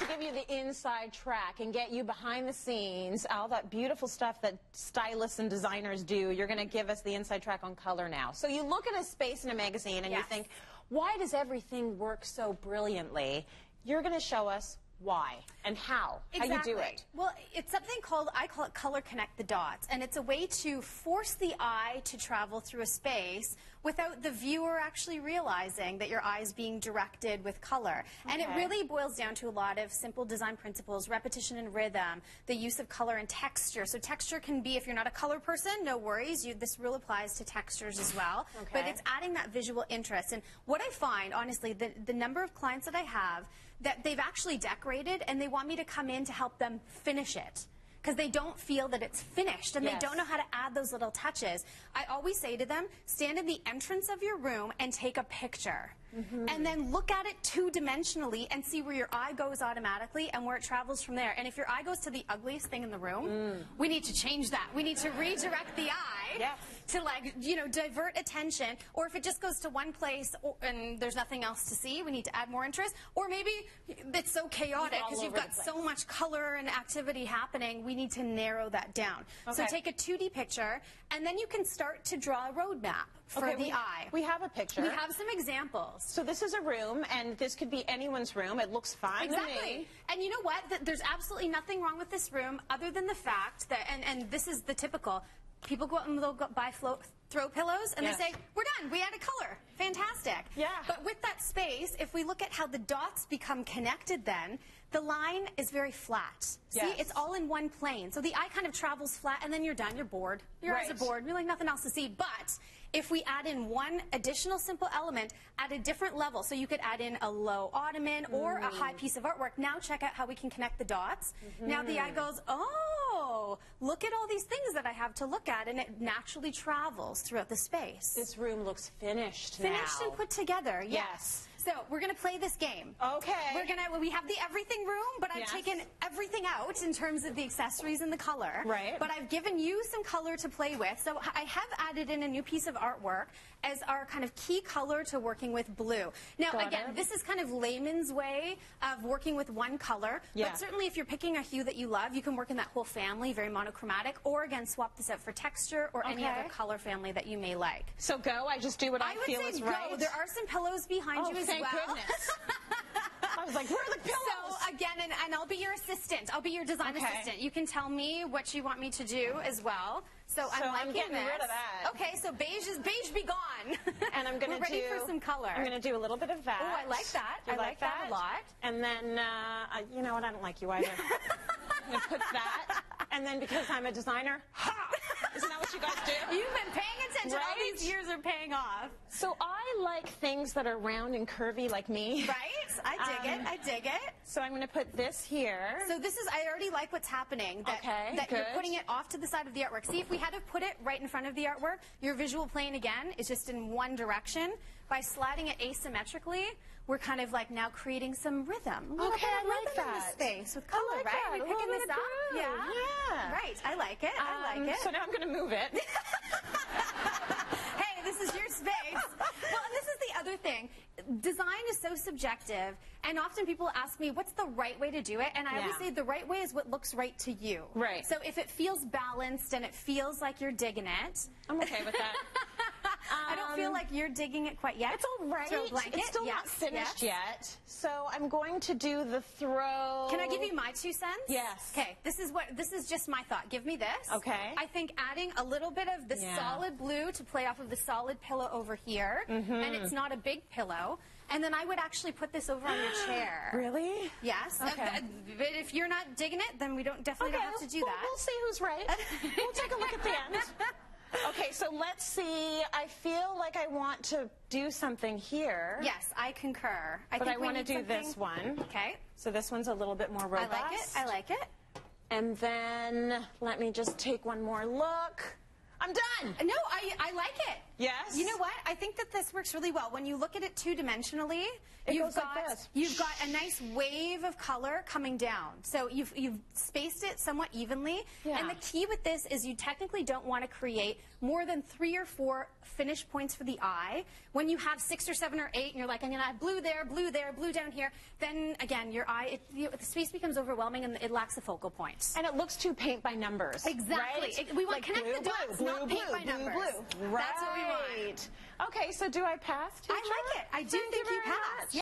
to give you the inside track and get you behind the scenes, all that beautiful stuff that stylists and designers do. You're going to give us the inside track on color now. So you look at a space in a magazine and you think, why does everything work so brilliantly? You're going to show us why and how you do it. Well, it's something called, I call it color connect the dots, and it's a way to force the eye to travel through a space without the viewer actually realizing that your eye is being directed with color. And it really boils down to a lot of simple design principles, repetition and rhythm, the use of color and texture. So texture can be, if you're not a color person, no worries, this rule applies to textures as well. But it's adding that visual interest. And what I find, honestly, the number of clients that I have, that they've actually decorated and they want me to come in to help them finish it because they don't feel that it's finished and they don't know how to add those little touches. I always say to them, stand in the entrance of your room and take a picture. And then look at it two-dimensionally and see where your eye goes automatically and where it travels from there. And if your eye goes to the ugliest thing in the room, we need to change that. We need to redirect the eye to, like, divert attention. Or if it just goes to one place and there's nothing else to see, we need to add more interest. Or maybe it's so chaotic because you've got so much color and activity happening, we need to narrow that down. So take a 2D picture and then you can start to draw a roadmap for the eye. We have a picture. We have some examples. So this is a room, and this could be anyone's room. It looks fine to me. And you know what? There's absolutely nothing wrong with this room other than the fact that, and this is the typical, people go out and they'll go buy throw pillows, and they say, we're done, we added color. Fantastic. But with that space, if we look at how the dots become connected then, the line is very flat. See, it's all in one plane. So the eye kind of travels flat, and then you're done, you're bored. Your eyes are bored, you're like nothing else to see. But if we add in one additional simple element at a different level, so you could add in a low ottoman or a high piece of artwork, now check out how we can connect the dots. Now the eye goes, oh, look at all these things that I have to look at, and it naturally travels throughout the space. This room looks finished now. Finished and put together, yes. So we're going to play this game. We have the everything room, but I've taken everything out in terms of the accessories and the color. But I've given you some color to play with. So I have added in a new piece of artwork as our kind of key color to working with blue. Now, again, this is kind of layman's way of working with one color. But certainly if you're picking a hue that you love, you can work in that whole family, very monochromatic, or again, swap this out for texture or any other color family that you may like. So go, I just do what I feel is right. Go. There are some pillows behind you as well. Thank goodness. I was like, where are the pillows? So again, and I'll be your assistant. I'll be your design assistant. You can tell me what you want me to do as well. So I'm getting rid of that. Okay, so beige be gone. And I'm going to ready for some color. I'm going to do a little bit of that. Oh, I like that. I like that a lot. And then, you know what? I don't like you either. I'm going to put that. And then because I'm a designer, isn't that what you guys do? You've been paying attention. All these years are paying off. So I like things that are round and curvy like me. Right? I dig it. I dig it. So I'm going to put this here. So this is, I already like what's happening. That you're putting it off to the side of the artwork. See, if we had to put it right in front of the artwork, your visual plane, again, is just in one direction. By sliding it asymmetrically, we're kind of like now creating some rhythm. I like that. In the space with color, right? That. Are we picking this up? Yeah. Right. I like it. I like it. So now I'm going to move it. Hey, this is your space. Well, and this is the other thing. Design is so subjective, and often people ask me, what's the right way to do it? And I always say the right way is what looks right to you. Right. So if it feels balanced and it feels like you're digging it. I'm okay with that. I don't feel like you're digging it quite yet. It's all right. It's still not finished yet. So I'm going to do the throw. Can I give you my 2 cents? Yes. Okay. This is just my thought. Give me this. Okay. I think adding a little bit of the solid blue to play off of the solid pillow over here, and it's not a big pillow. And then I would actually put this over on your chair. Really? Yes. Okay. But if you're not digging it, then we definitely don't have to do that. We'll see who's right. We'll take a look at the end. Okay, so let's see. I feel like I want to do something here. Yes, I concur. But I want to do this one. Okay. So this one's a little bit more robust. I like it. And then let me just take one more look. I'm done. No, I like it. Yes? You know what? I think that this works really well. When you look at it two-dimensionally, you've got a nice wave of color coming down. So you've spaced it somewhat evenly. Yeah. And the key with this is you technically don't want to create more than 3 or 4 finish points for the eye. When you have 6 or 7 or 8 and you're like, I'm going to have blue there, blue down here, then again, your eye, the space becomes overwhelming and it lacks the focal points. And it looks too paint by numbers. Exactly. Right? We want like to connect the dots, not paint by numbers. Blue. Right. That's what we want. Okay, so do I pass, teacher? I like it. I do think you passed.